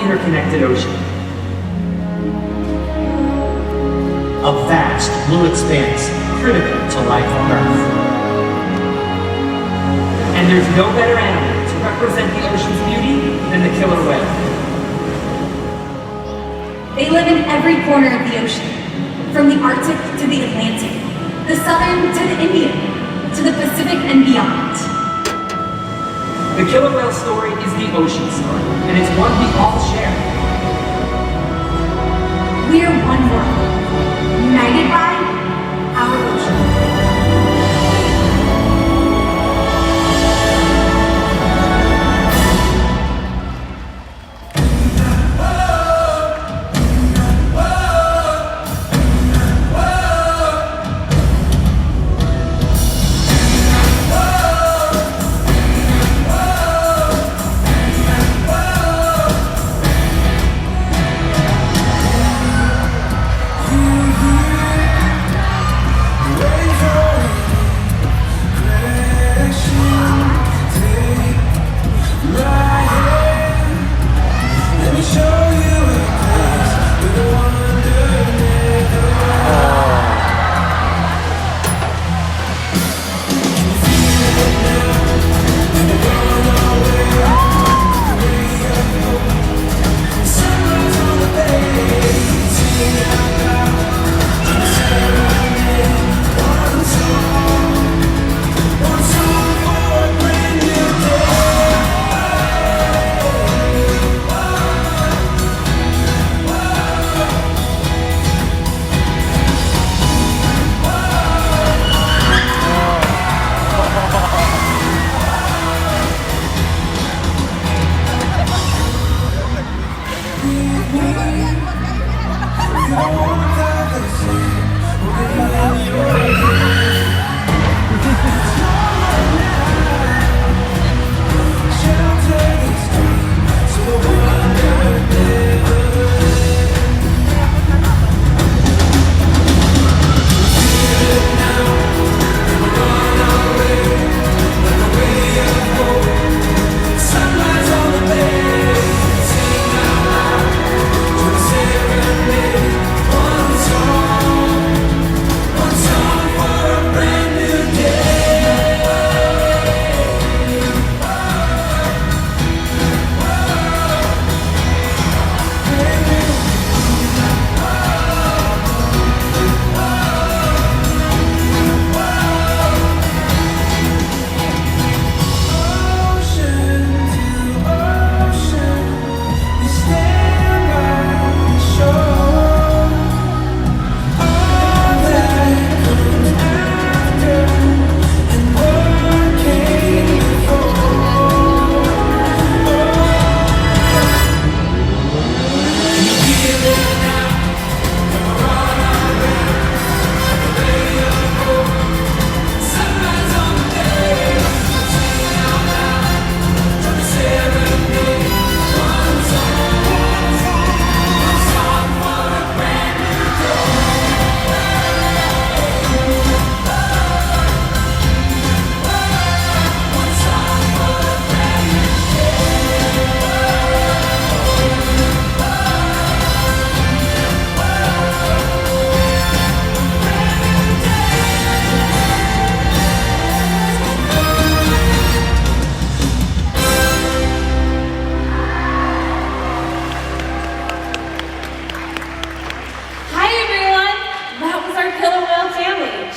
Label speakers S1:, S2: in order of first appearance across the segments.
S1: Interconnected ocean. A vast blue expanse critical to life on Earth. And there's no better animal to represent the ocean's beauty than the killer whale.
S2: They live in every corner of the ocean, from the Arctic to the Atlantic, the Southern to the Indian, to the Pacific and beyond.
S1: The killer whale story is the ocean story, and it's one we all share.
S2: We are one world, united by our ocean.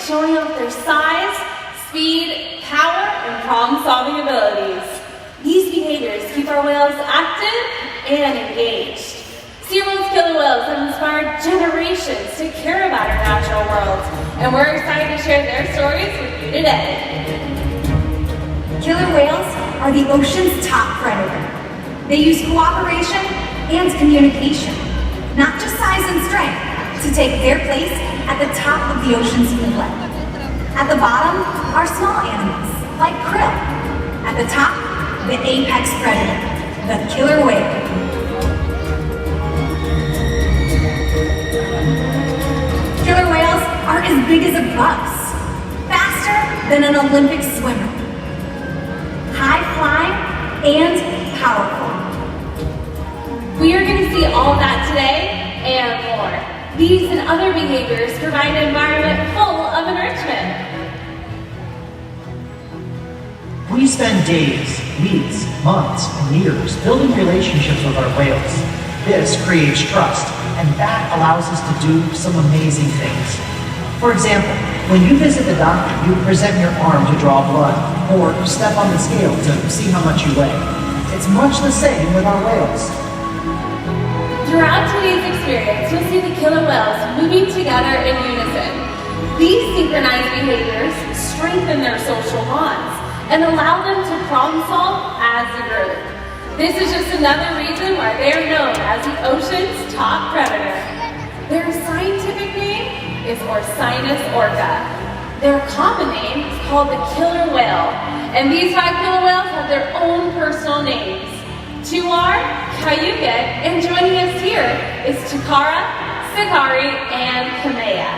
S3: showing off their size, speed, power, and problem-solving abilities. These behaviors keep our whales active and engaged. SeaWorld's killer whales have inspired generations to care about our natural world, and we're excited to share their stories with you today.
S2: Killer whales are the ocean's top predator. They use cooperation and communication, not just size and strength, to take their place at the top of the ocean's food web. At the bottom are small animals, like krill. At the top, the apex predator, the killer whale. Killer whales are as big as a bus, faster than an Olympic swimmer, high flying and powerful.
S3: We are going to see all that today and more. These and other behaviors provide an environment full of enrichment.
S4: We spend days, weeks, months, and years building relationships with our whales. This creates trust, and that allows us to do some amazing things. For example, when you visit the doctor, you present your arm to draw blood, or step on the scale to see how much you weigh. It's much the same with our whales.
S3: Throughout today's experience, you'll see the killer whales moving together in unison. These synchronized behaviors strengthen their social bonds and allow them to problem solve as a group. This is just another reason why they are known as the ocean's top predator. Their scientific name is Orcinus orca. Their common name is called the killer whale, and these 5 killer whales have their own personal names. 2 are Cayuga, and joining us here is Takara, Sakari, and Kamea.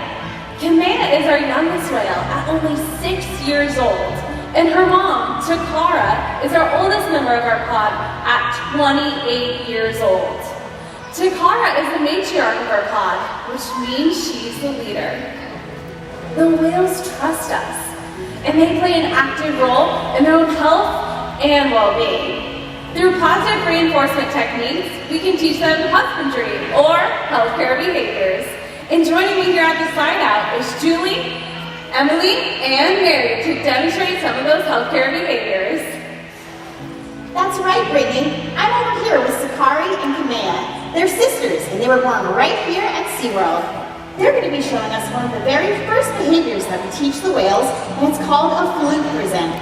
S3: Kamea is our youngest whale at only 6 years old, and her mom, Takara, is our oldest member of our pod at 28 years old. Takara is the matriarch of our pod, which means she's the leader. The whales trust us, and they play an active role in their own health and well-being. Through positive reinforcement techniques, we can teach them husbandry or healthcare behaviors. And joining me here at the slide out is Julie, Emily, and Mary to demonstrate some of those healthcare behaviors.
S5: That's right, Brittany. I'm over here with Sakari and Kamea. They're sisters, and they were born right here at SeaWorld. They're going to be showing us one of the very first behaviors that we teach the whales, and it's called a fluke present.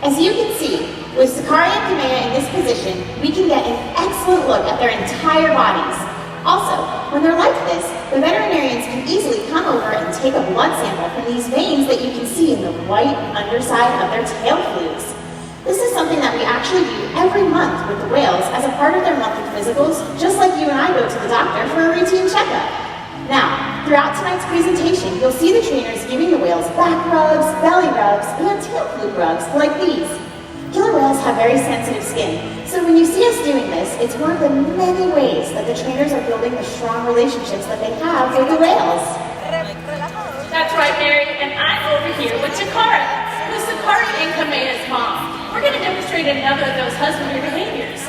S5: As you can see, with Sakari and Kamea in this position, we can get an excellent look at their entire bodies. Also, when they're like this, the veterinarians can easily come over and take a blood sample from these veins that you can see in the white underside of their tail flukes. This is something that we actually do every month with the whales as a part of their monthly physicals, just like you and I go to the doctor for a routine checkup. Now, throughout tonight's presentation, you'll see the trainers giving the whales back rubs, belly rubs, and tail fluke rubs like these. Killer whales have very sensitive skin, so when you see us doing this, it's one of the many ways that the trainers are building the strong relationships that they have with the whales.
S3: That's right, Mary, and I'm over here with Takara, who's Sakari and Kamea's mom. We're going to demonstrate another of those husbandry behaviors.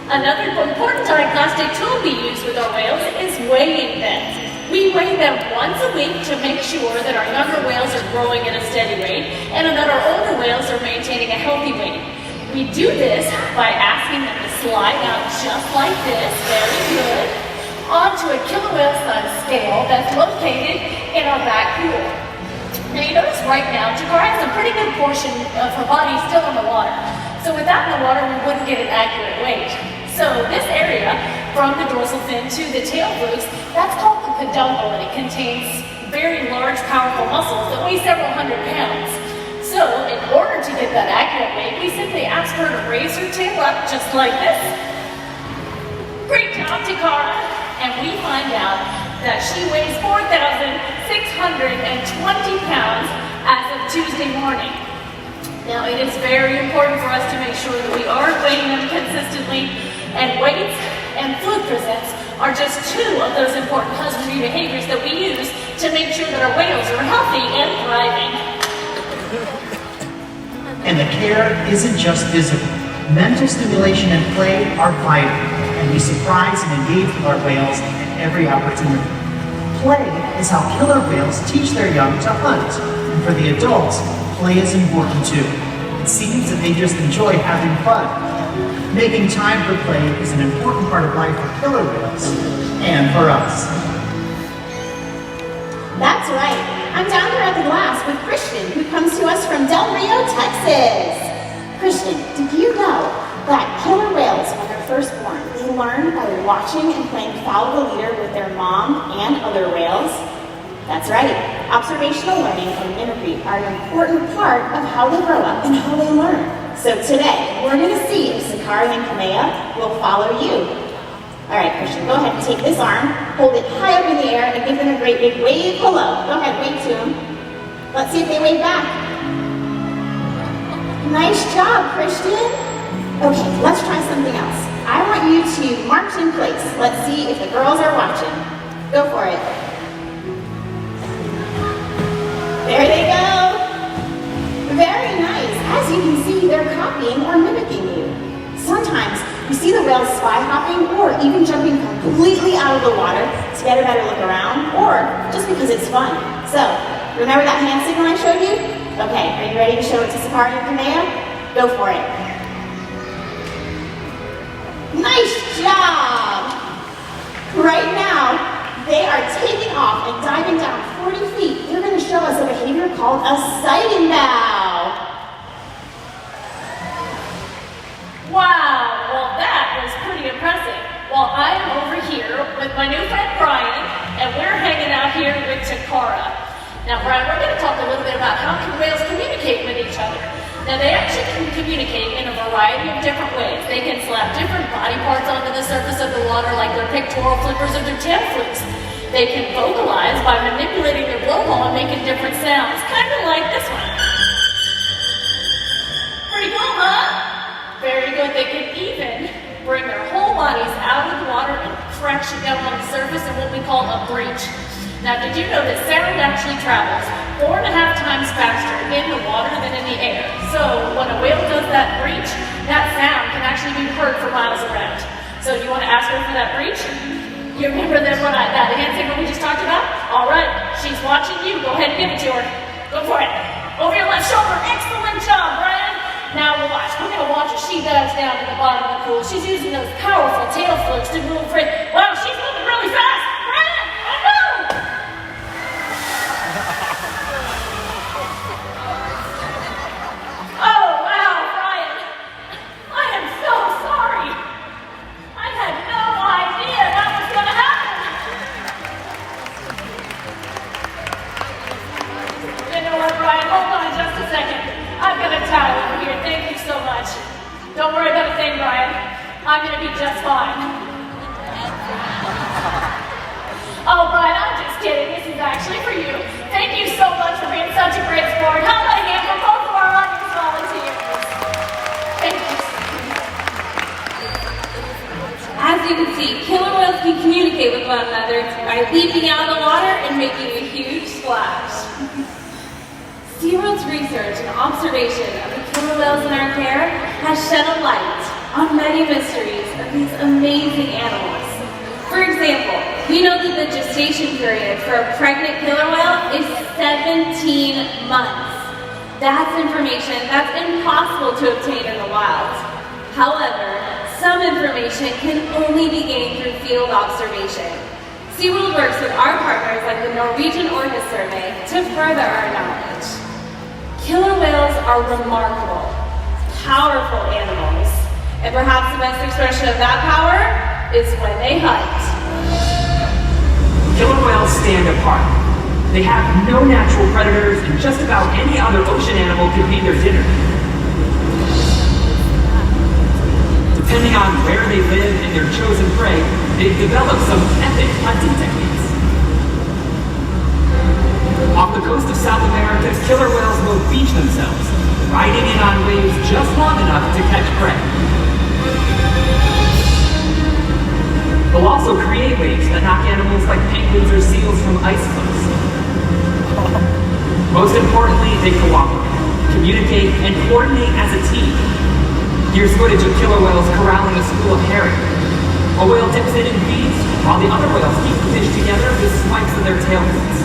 S3: Another important diagnostic tool we use with our whales is weighing them. We weigh them once a week to make sure that our younger whales are growing at a steady rate and that our older whales are maintaining a healthy weight. We do this by asking them to slide out just like this, very good, onto a killer whale size scale that's located in our back pool. Now you notice right now, Takara has a pretty good portion of her body still in the water. So with that in the water, we wouldn't get an accurate weight. So this area, from the dorsal fin to the tail flukes, that's called the peduncle, and it contains very large, powerful muscles that weigh several hundred pounds. So in order to get that accurate weight, we simply ask her to raise her tail up just like this. Great job, Takara! And we find out that she weighs 4,620 pounds as of Tuesday morning. Now it is very important for us to make sure that we are weighing them consistently, and weights and fluke presents are just 2 of those important husbandry behaviors that we use to make sure that our whales are healthy and thriving.
S4: And the care isn't just physical. Mental stimulation and play are vital, and we surprise and engage with our whales at every opportunity. Play is how killer whales teach their young to hunt, and for the adults, play is important too. It seems that they just enjoy having fun. Making time for play is an important part of life for killer whales and for us.
S5: That's right. I'm down here at the glass with Christian, who comes to us from Del Rio, Texas. Christian, did you know that killer whales, when they're first born, they learn by watching and playing follow the leader with their mom and other whales? That's right. Observational learning and mimicry are an important part of how they grow up and how they learn. So today, we're going to see if Sakari and Kamea will follow you. All right, Christian, go ahead and take this arm, hold it high up in the air, and give them a great big wave hello. Go ahead, wave to them. Let's see if they wave back. Nice job, Christian. Okay, let's try something else. I want you to march in place. Let's see if the girls are watching. Go for it. There they go. Very nice. As you can see, they're copying or mimicking you. Sometimes you see the whales spy hopping or even jumping completely out of the water to get a better look around, or just because it's fun. So, remember that hand signal I showed you? Okay, are you ready to show it to Sakari and Kamea? Go for it. Nice job! Right now, they are taking off and diving down 40 feet. They're going to show us a behavior called a sighting bow.
S3: Wow, well that was pretty impressive. Well, I'm over here with my new friend Brian, and we're hanging out here with Takara. Now Brian, we're going to talk a little bit about how can whales communicate with each other. Now they actually can communicate in a variety of different ways. They can slap different body parts onto the surface of the water like their pectoral flippers or their tail flips. They can vocalize by manipulating their blowhole and making different sounds, kind of like this one. Pretty cool, huh? Very good. They can even bring their whole bodies out of the water and crash it down on the surface in what we call a breach. Now, did you know that sound actually travels 4.5 times faster in the water than in the air? So when a whale does that breach, that sound can actually be heard for miles around. So you want to ask her for that breach? You remember that hand signal we just talked about? All right, she's watching you. Go ahead and give it to her. Go for it. Over your left shoulder. Excellent job, Brian. Now watch. We're going to watch as she dives down to the bottom of the pool. She's using those powerful tail flips to move for it. Wow, she's moving really fast. Brian, oh no! Oh, wow, Brian. I am so sorry. I had no idea that was going to happen. You know what, Brian? Hold on just a second. I've got a towel over here. Thank you so much. Don't worry about a thing, Brian. I'm going to be just fine. Oh, Brian, I'm just kidding. This is actually for you. Thank you so much for being such a great sport. How about a hand for both of our audience volunteers? Thank you.
S6: As you can see, killer whales can communicate with one another by leaping out of the water and making a huge splash. SeaWorld's research and observation of the killer whales in our care has shed a light on many mysteries of these amazing animals. For example, we know that the gestation period for a pregnant killer whale is 17 months. That's information that's impossible to obtain in the wild. However, some information can only be gained through field observation. SeaWorld works with our partners like the Norwegian Orca survey to further our knowledge. Killer whales are remarkable, powerful animals, and perhaps the best expression of that power is when they hunt.
S1: Killer whales stand apart. They have no natural predators, and just about any other ocean animal could be their dinner. Depending on where they live and their chosen prey, they've developed some epic hunting techniques. Off the coast of South America, killer whales will beach themselves, riding in on waves just long enough to catch prey. They'll also create waves that knock animals like penguins or seals from ice cliffs. Most importantly, they cooperate, communicate, and coordinate as a team. Here's footage of killer whales corralling a school of herring. A whale dips in and feeds, while the other whales keep the fish together with swipes of their tail fins.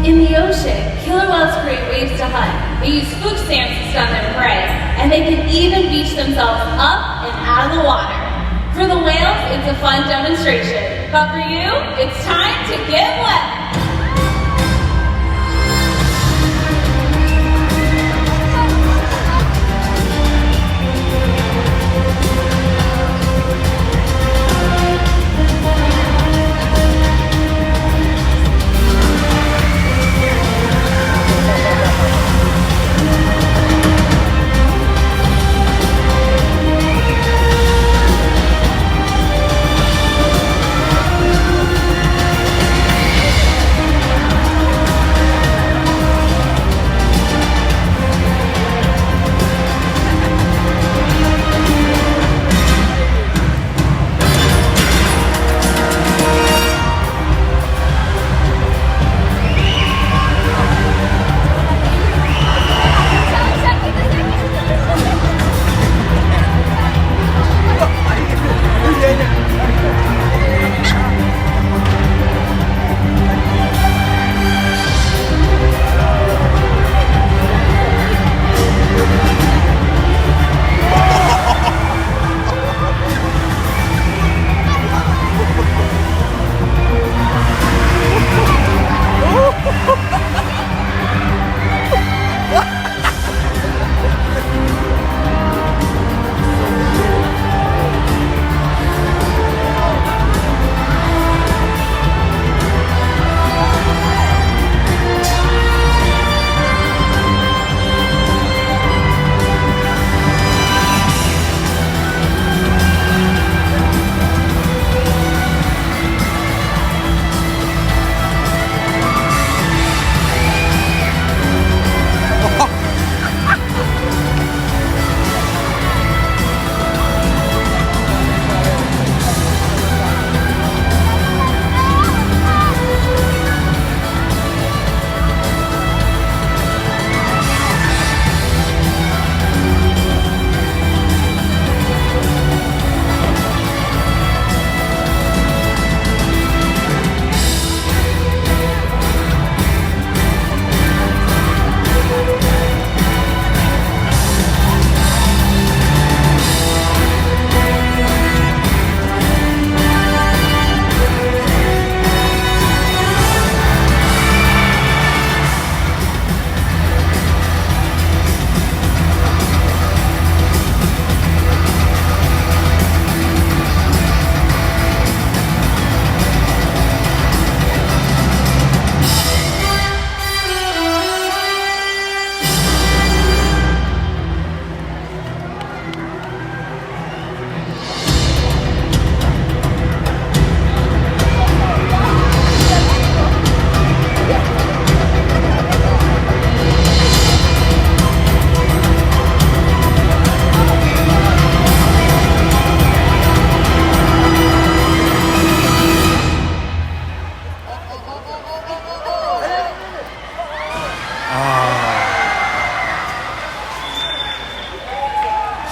S6: In the ocean, killer whales create waves to hunt. They use spook stamps to stun their prey, and they can even beach themselves up and out of the water. For the whales, it's a fun demonstration, but for you, it's time to get wet.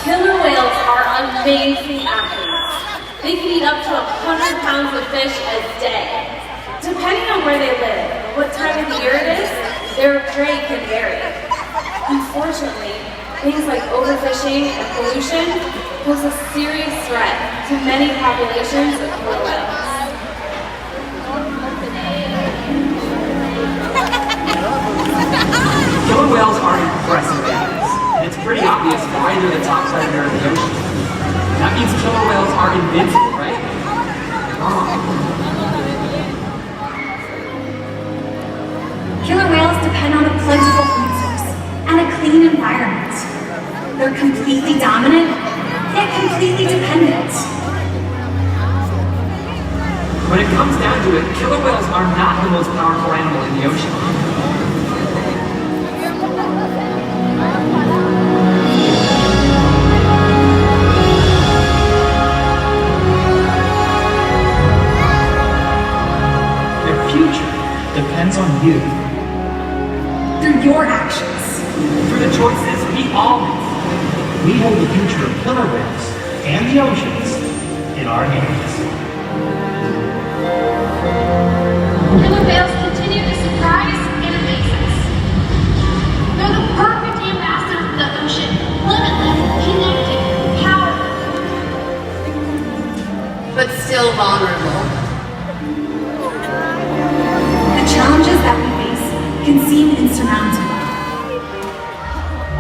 S6: Killer whales are amazing athletes. They can eat up to 100 pounds of fish a day. Depending on where they live and what time of the year it is, their prey can vary. Unfortunately, things like overfishing and pollution pose a serious threat to many populations of killer whales.
S1: Killer whales are impressive animals, and it's pretty obvious why they're the top predator in the ocean. That means killer whales are invincible, right?
S2: Killer whales depend on a plentiful food source and a clean environment. They're completely dominant, yet completely dependent.
S1: When it comes down to it, killer whales are not the most powerful animal in the ocean.
S4: Their future depends on you.
S2: Through your actions.
S1: Through the choices we all make.
S4: We hold the future of killer whales and the oceans in our hands.
S3: Killer whales continue to surprise and
S7: but still vulnerable.
S2: The challenges that we face can seem insurmountable.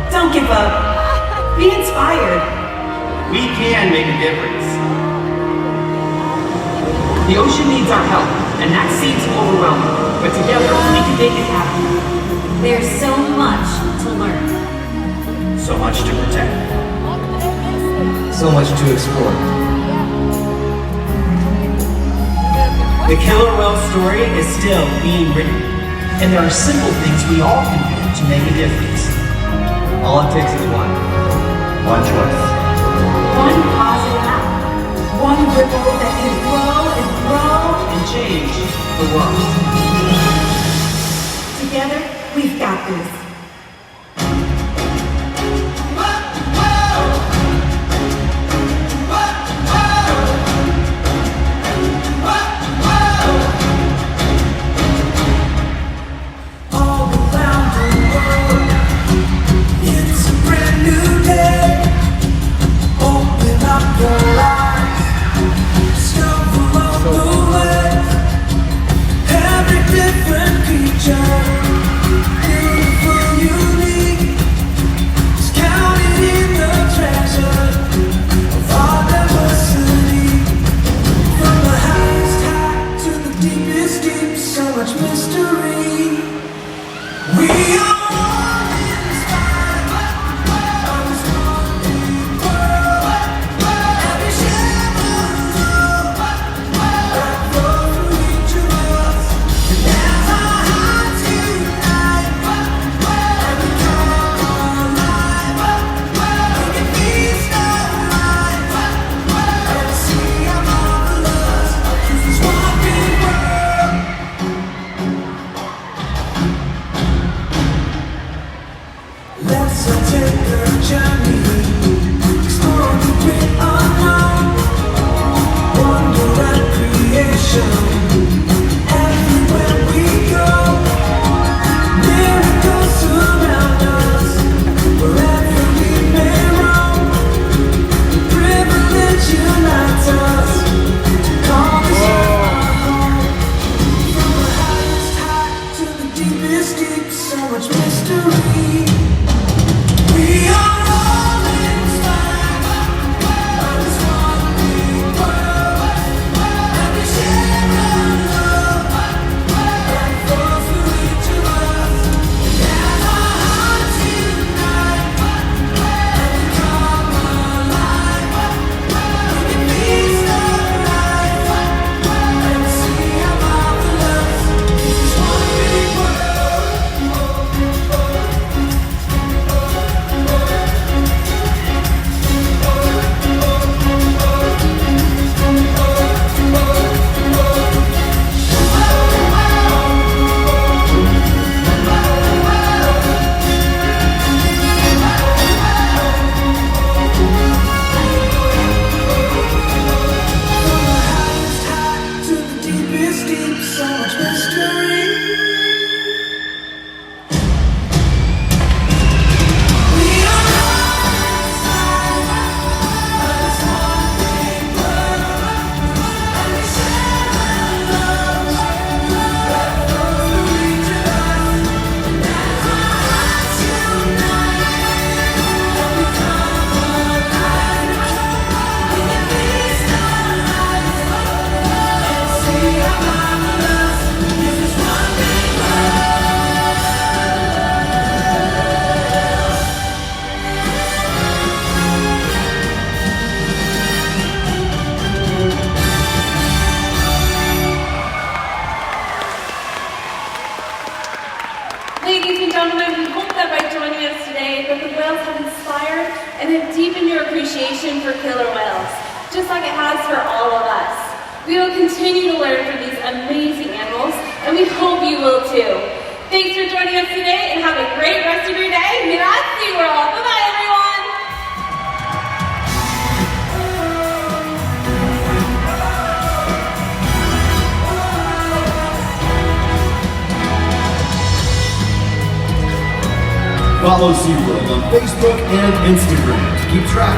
S8: Don't give up. Be inspired.
S1: We can make a difference. The ocean needs our help, and that seems overwhelming, but together we can make it happen.
S2: There's so much to learn.
S9: So much to protect. So much to explore. The killer whale story is still being written.
S4: And there are simple things we all can do to make a difference.
S9: All it takes is one. One choice.
S2: One positive act.
S8: One ripple that can grow and grow.
S1: And change the world.
S8: Together, we've got this.
S6: Ladies and gentlemen, we hope that by joining us today that the whales have inspired and have deepened your appreciation for killer whales, just like it has for all of us. We will continue to learn from these amazing animals, and we hope you will too. Thanks for joining us today, and have a great rest of your day here at SeaWorld. Bye-bye, everyone!
S10: Follow SeaWorld on Facebook and Instagram to keep track